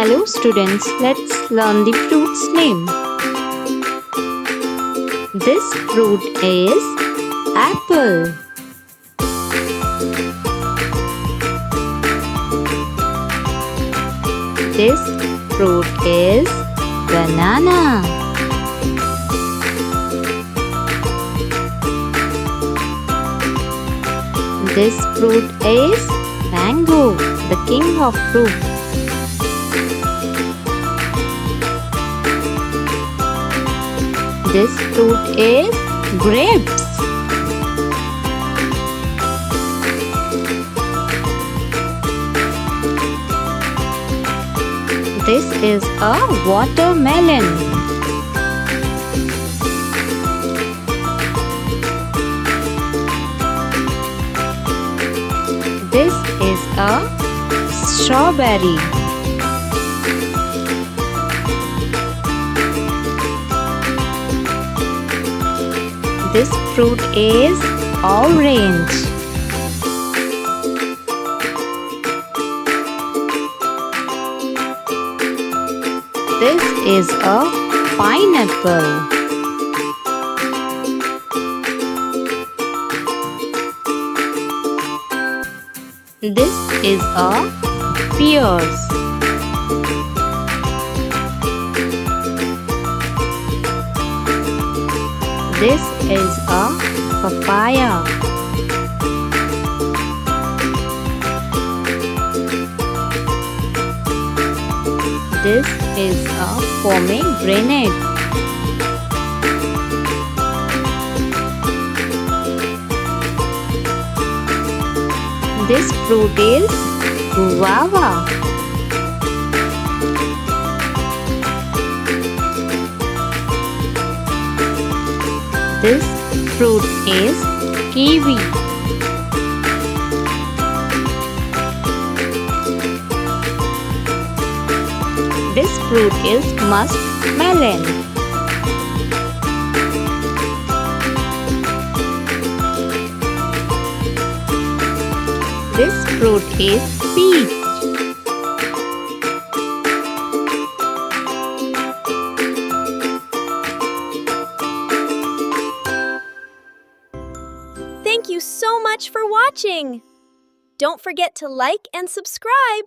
Hello students, let's learn the fruit's name. This fruit is apple. This fruit is banana. This fruit is mango, the king of fruit. This fruit is grapes. This is a watermelon. This is a strawberry. This fruit is orange. This is a pineapple. This is a pears. This is a papaya. This is a pomegranate. This fruit is guava. This fruit is kiwi. This fruit is muskmelon. This fruit is peach. Thank you so much for watching! Don't forget to like and subscribe!